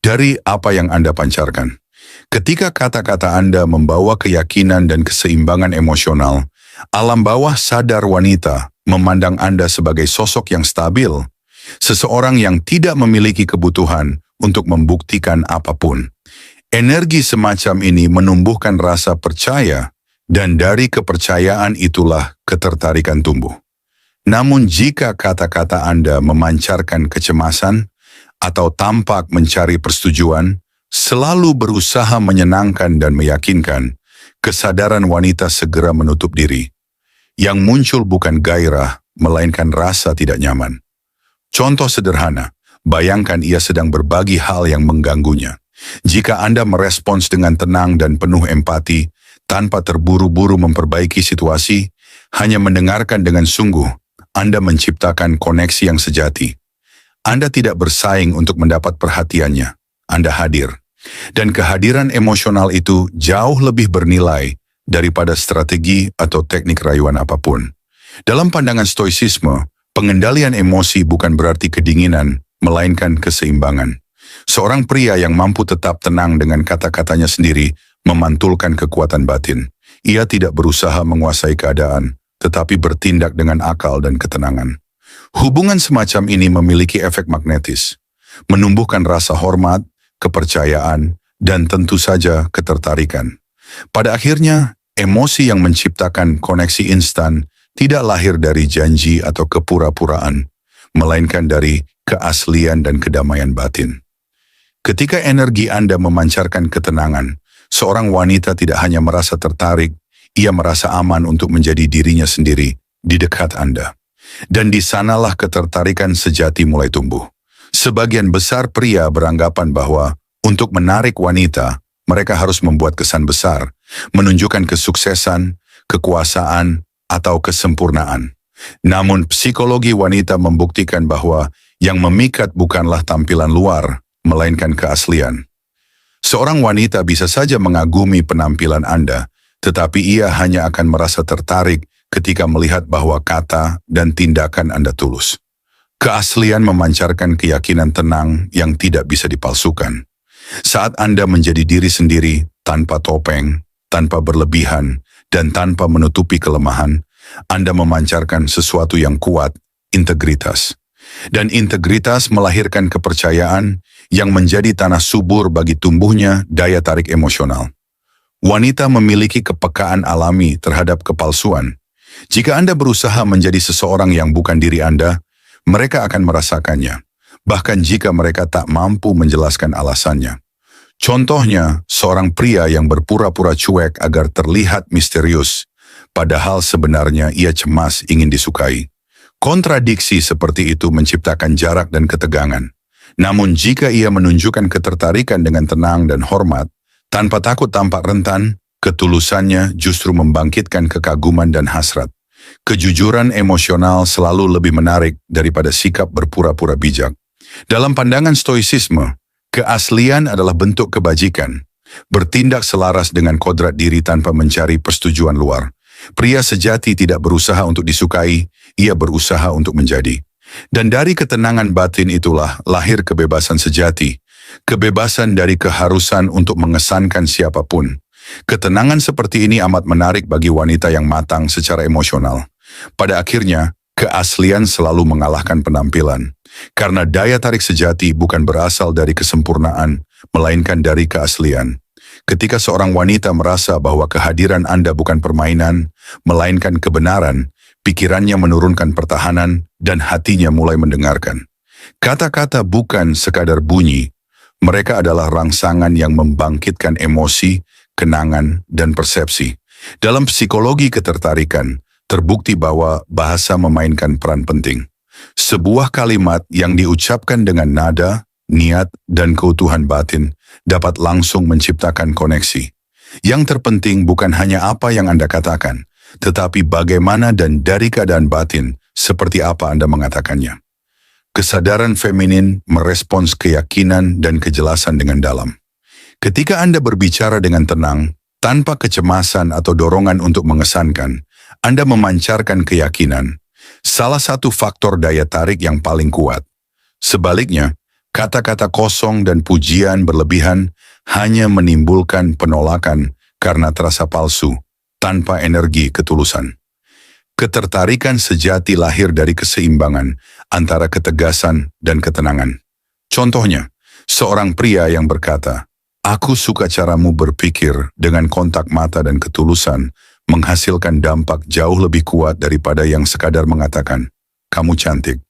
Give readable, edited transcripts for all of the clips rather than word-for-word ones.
dari apa yang Anda pancarkan. Ketika kata-kata Anda membawa keyakinan dan keseimbangan emosional, alam bawah sadar wanita memandang Anda sebagai sosok yang stabil, seseorang yang tidak memiliki kebutuhan untuk membuktikan apapun. Energi semacam ini menumbuhkan rasa percaya, dan dari kepercayaan itulah ketertarikan tumbuh. Namun jika kata-kata Anda memancarkan kecemasan atau tampak mencari persetujuan, selalu berusaha menyenangkan dan meyakinkan, kesadaran wanita segera menutup diri. Yang muncul bukan gairah, melainkan rasa tidak nyaman. Contoh sederhana, bayangkan ia sedang berbagi hal yang mengganggunya. Jika Anda merespons dengan tenang dan penuh empati, tanpa terburu-buru memperbaiki situasi, hanya mendengarkan dengan sungguh, Anda menciptakan koneksi yang sejati. Anda tidak bersaing untuk mendapat perhatiannya, Anda hadir. Dan kehadiran emosional itu jauh lebih bernilai daripada strategi atau teknik rayuan apapun. Dalam pandangan stoicisme, pengendalian emosi bukan berarti kedinginan, melainkan keseimbangan. Seorang pria yang mampu tetap tenang dengan kata-katanya sendiri memantulkan kekuatan batin. Ia tidak berusaha menguasai keadaan, tetapi bertindak dengan akal dan ketenangan. Hubungan semacam ini memiliki efek magnetis, menumbuhkan rasa hormat, kepercayaan, dan tentu saja ketertarikan. Pada akhirnya, emosi yang menciptakan koneksi instan tidak lahir dari janji atau kepura-puraan, melainkan dari keaslian dan kedamaian batin. Ketika energi Anda memancarkan ketenangan, seorang wanita tidak hanya merasa tertarik, ia merasa aman untuk menjadi dirinya sendiri di dekat Anda. Dan di sanalah ketertarikan sejati mulai tumbuh. Sebagian besar pria beranggapan bahwa untuk menarik wanita, mereka harus membuat kesan besar, menunjukkan kesuksesan, kekuasaan, atau kesempurnaan. Namun psikologi wanita membuktikan bahwa yang memikat bukanlah tampilan luar, melainkan keaslian. Seorang wanita bisa saja mengagumi penampilan Anda, tetapi ia hanya akan merasa tertarik ketika melihat bahwa kata dan tindakan Anda tulus. Keaslian memancarkan keyakinan tenang yang tidak bisa dipalsukan. Saat Anda menjadi diri sendiri, tanpa topeng, tanpa berlebihan, dan tanpa menutupi kelemahan, Anda memancarkan sesuatu yang kuat, integritas. Dan integritas melahirkan kepercayaan yang menjadi tanah subur bagi tumbuhnya daya tarik emosional. Wanita memiliki kepekaan alami terhadap kepalsuan. Jika Anda berusaha menjadi seseorang yang bukan diri Anda, mereka akan merasakannya, bahkan jika mereka tak mampu menjelaskan alasannya. Contohnya, seorang pria yang berpura-pura cuek agar terlihat misterius, padahal sebenarnya ia cemas ingin disukai. Kontradiksi seperti itu menciptakan jarak dan ketegangan. Namun jika ia menunjukkan ketertarikan dengan tenang dan hormat, tanpa takut tampak rentan, ketulusannya justru membangkitkan kekaguman dan hasrat. Kejujuran emosional selalu lebih menarik daripada sikap berpura-pura bijak. Dalam pandangan stoicisme, keaslian adalah bentuk kebajikan, bertindak selaras dengan kodrat diri tanpa mencari persetujuan luar. Pria sejati tidak berusaha untuk disukai, ia berusaha untuk menjadi. Dan dari ketenangan batin itulah lahir kebebasan sejati, kebebasan dari keharusan untuk mengesankan siapapun. Ketenangan seperti ini amat menarik bagi wanita yang matang secara emosional. Pada akhirnya, keaslian selalu mengalahkan penampilan. Karena daya tarik sejati bukan berasal dari kesempurnaan, melainkan dari keaslian. Ketika seorang wanita merasa bahwa kehadiran Anda bukan permainan, melainkan kebenaran, pikirannya menurunkan pertahanan dan hatinya mulai mendengarkan. Kata-kata bukan sekadar bunyi, mereka adalah rangsangan yang membangkitkan emosi, kenangan, dan persepsi. Dalam psikologi ketertarikan, terbukti bahwa bahasa memainkan peran penting. Sebuah kalimat yang diucapkan dengan nada, niat, dan keutuhan batin dapat langsung menciptakan koneksi. Yang terpenting bukan hanya apa yang Anda katakan, tetapi bagaimana dan dari keadaan batin seperti apa Anda mengatakannya. Kesadaran feminin merespons keyakinan dan kejelasan dengan dalam. Ketika Anda berbicara dengan tenang, tanpa kecemasan atau dorongan untuk mengesankan, Anda memancarkan keyakinan, salah satu faktor daya tarik yang paling kuat. Sebaliknya, Kata-kata kosong dan pujian berlebihan hanya menimbulkan penolakan karena terasa palsu, tanpa energi ketulusan. Ketertarikan sejati lahir dari keseimbangan antara ketegasan dan ketenangan. Contohnya, seorang pria yang berkata, "Aku suka caramu berpikir dengan kontak mata dan ketulusan menghasilkan dampak jauh lebih kuat daripada yang sekadar mengatakan, 'Kamu cantik.'"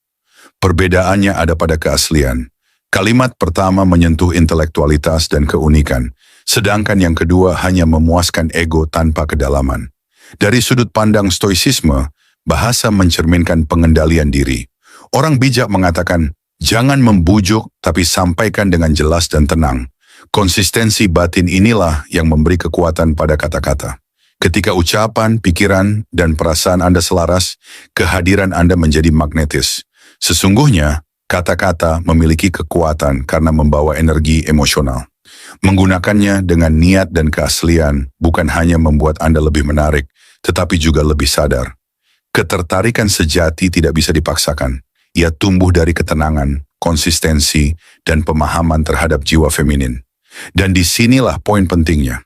Perbedaannya ada pada keaslian. Kalimat pertama menyentuh intelektualitas dan keunikan, sedangkan yang kedua hanya memuaskan ego tanpa kedalaman. Dari sudut pandang stoisisme, bahasa mencerminkan pengendalian diri. Orang bijak mengatakan, jangan membujuk tapi sampaikan dengan jelas dan tenang. Konsistensi batin inilah yang memberi kekuatan pada kata-kata. Ketika ucapan, pikiran, dan perasaan Anda selaras, kehadiran Anda menjadi magnetis. Sesungguhnya, kata-kata memiliki kekuatan karena membawa energi emosional. Menggunakannya dengan niat dan keaslian bukan hanya membuat Anda lebih menarik, tetapi juga lebih sadar. Ketertarikan sejati tidak bisa dipaksakan. Ia tumbuh dari ketenangan, konsistensi, dan pemahaman terhadap jiwa feminin. Dan disinilah poin pentingnya.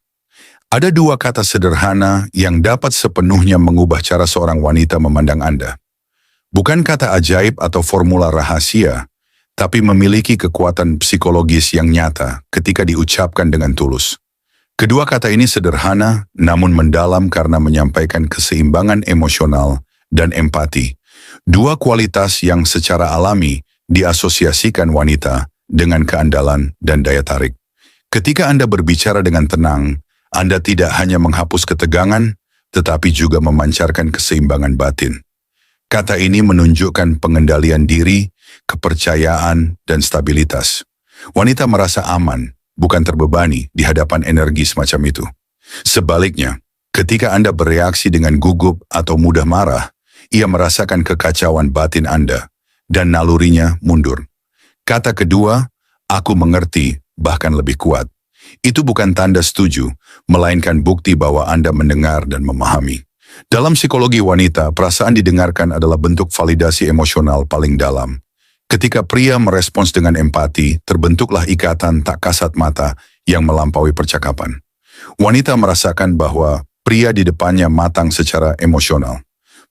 Ada dua kata sederhana yang dapat sepenuhnya mengubah cara seorang wanita memandang Anda. Bukan kata ajaib atau formula rahasia, tapi memiliki kekuatan psikologis yang nyata ketika diucapkan dengan tulus. Kedua kata ini sederhana, namun mendalam karena menyampaikan keseimbangan emosional dan empati. Dua kualitas yang secara alami diasosiasikan wanita dengan keandalan dan daya tarik. Ketika Anda berbicara dengan tenang, Anda tidak hanya menghapus ketegangan, tetapi juga memancarkan keseimbangan batin. Kata ini menunjukkan pengendalian diri, kepercayaan, dan stabilitas. Wanita merasa aman, bukan terbebani di hadapan energi semacam itu. Sebaliknya, ketika Anda bereaksi dengan gugup atau mudah marah, ia merasakan kekacauan batin Anda, dan nalurinya mundur. Kata kedua, "aku mengerti," bahkan lebih kuat. Itu bukan tanda setuju, melainkan bukti bahwa Anda mendengar dan memahami. Dalam psikologi wanita, perasaan didengarkan adalah bentuk validasi emosional paling dalam. Ketika pria merespons dengan empati, terbentuklah ikatan tak kasat mata yang melampaui percakapan. Wanita merasakan bahwa pria di depannya matang secara emosional.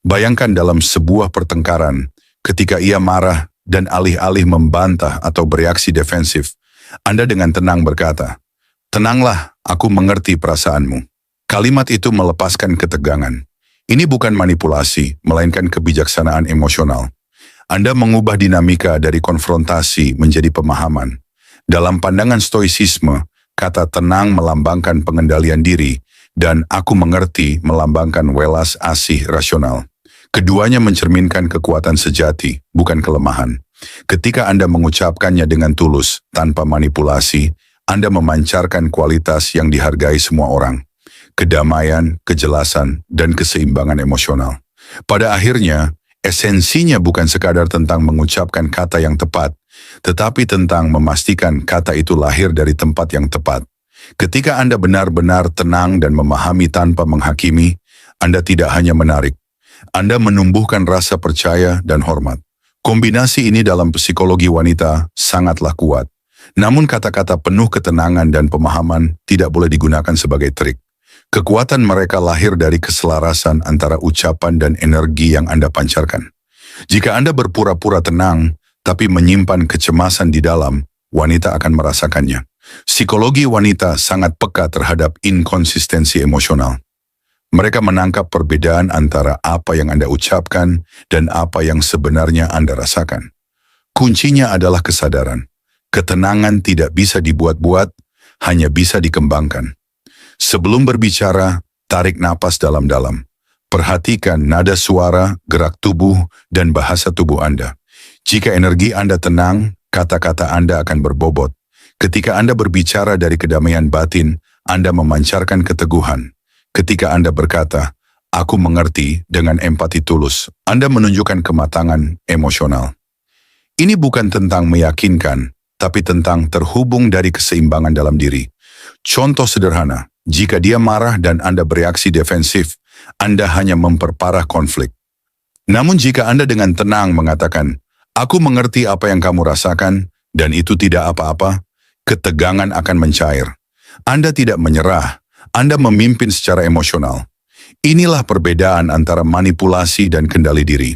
Bayangkan dalam sebuah pertengkaran, ketika ia marah dan alih-alih membantah atau bereaksi defensif, Anda dengan tenang berkata, "Tenanglah, aku mengerti perasaanmu." Kalimat itu melepaskan ketegangan. Ini bukan manipulasi, melainkan kebijaksanaan emosional. Anda mengubah dinamika dari konfrontasi menjadi pemahaman. Dalam pandangan stoisisme, kata tenang melambangkan pengendalian diri, dan aku mengerti melambangkan welas asih rasional. Keduanya mencerminkan kekuatan sejati, bukan kelemahan. Ketika Anda mengucapkannya dengan tulus, tanpa manipulasi, Anda memancarkan kualitas yang dihargai semua orang. Kedamaian, kejelasan, dan keseimbangan emosional. Pada akhirnya, esensinya bukan sekadar tentang mengucapkan kata yang tepat, tetapi tentang memastikan kata itu lahir dari tempat yang tepat. Ketika Anda benar-benar tenang dan memahami tanpa menghakimi, Anda tidak hanya menarik, Anda menumbuhkan rasa percaya dan hormat. Kombinasi ini dalam psikologi wanita sangatlah kuat. Namun kata-kata penuh ketenangan dan pemahaman tidak boleh digunakan sebagai trik. Kekuatan mereka lahir dari keselarasan antara ucapan dan energi yang Anda pancarkan. Jika Anda berpura-pura tenang, tapi menyimpan kecemasan di dalam, wanita akan merasakannya. Psikologi wanita sangat peka terhadap inkonsistensi emosional. Mereka menangkap perbedaan antara apa yang Anda ucapkan dan apa yang sebenarnya Anda rasakan. Kuncinya adalah kesadaran. Ketenangan tidak bisa dibuat-buat, hanya bisa dikembangkan. Sebelum berbicara, tarik napas dalam-dalam. Perhatikan nada suara, gerak tubuh, dan bahasa tubuh Anda. Jika energi Anda tenang, kata-kata Anda akan berbobot. Ketika Anda berbicara dari kedamaian batin, Anda memancarkan keteguhan. Ketika Anda berkata, "aku mengerti," dengan empati tulus, Anda menunjukkan kematangan emosional. Ini bukan tentang meyakinkan, tapi tentang terhubung dari keseimbangan dalam diri. Contoh sederhana, jika dia marah dan Anda bereaksi defensif, Anda hanya memperparah konflik. Namun jika Anda dengan tenang mengatakan, "aku mengerti apa yang kamu rasakan," Dan itu tidak apa-apa, ketegangan akan mencair. Anda tidak menyerah, Anda memimpin secara emosional. Inilah perbedaan antara manipulasi dan kendali diri.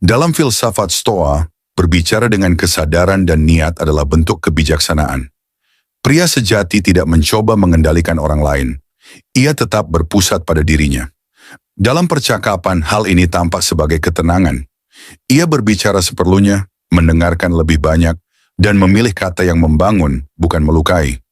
Dalam filsafat Stoa, berbicara dengan kesadaran dan niat adalah bentuk kebijaksanaan. Pria sejati tidak mencoba mengendalikan orang lain. Ia tetap berpusat pada dirinya. Dalam percakapan, hal ini tampak sebagai ketenangan. Ia berbicara seperlunya, mendengarkan lebih banyak, dan memilih kata yang membangun, bukan melukai.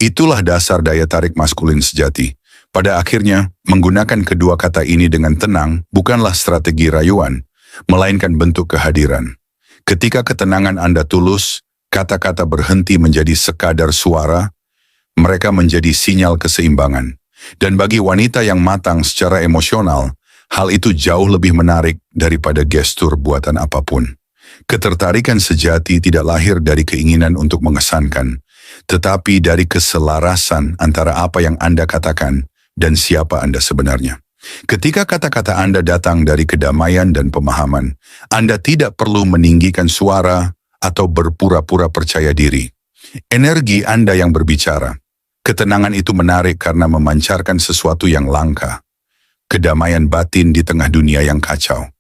Itulah dasar daya tarik maskulin sejati. Pada akhirnya, menggunakan kedua kata ini dengan tenang bukanlah strategi rayuan, melainkan bentuk kehadiran. Ketika ketenangan Anda tulus, kata-kata berhenti menjadi sekadar suara, mereka menjadi sinyal keseimbangan. Dan bagi wanita yang matang secara emosional, hal itu jauh lebih menarik daripada gestur buatan apapun. Ketertarikan sejati tidak lahir dari keinginan untuk mengesankan, tetapi dari keselarasan antara apa yang Anda katakan dan siapa Anda sebenarnya. Ketika kata-kata Anda datang dari kedamaian dan pemahaman, Anda tidak perlu meninggikan suara atau berpura-pura percaya diri. Energi Anda yang berbicara. Ketenangan itu menarik karena memancarkan sesuatu yang langka. Kedamaian batin di tengah dunia yang kacau.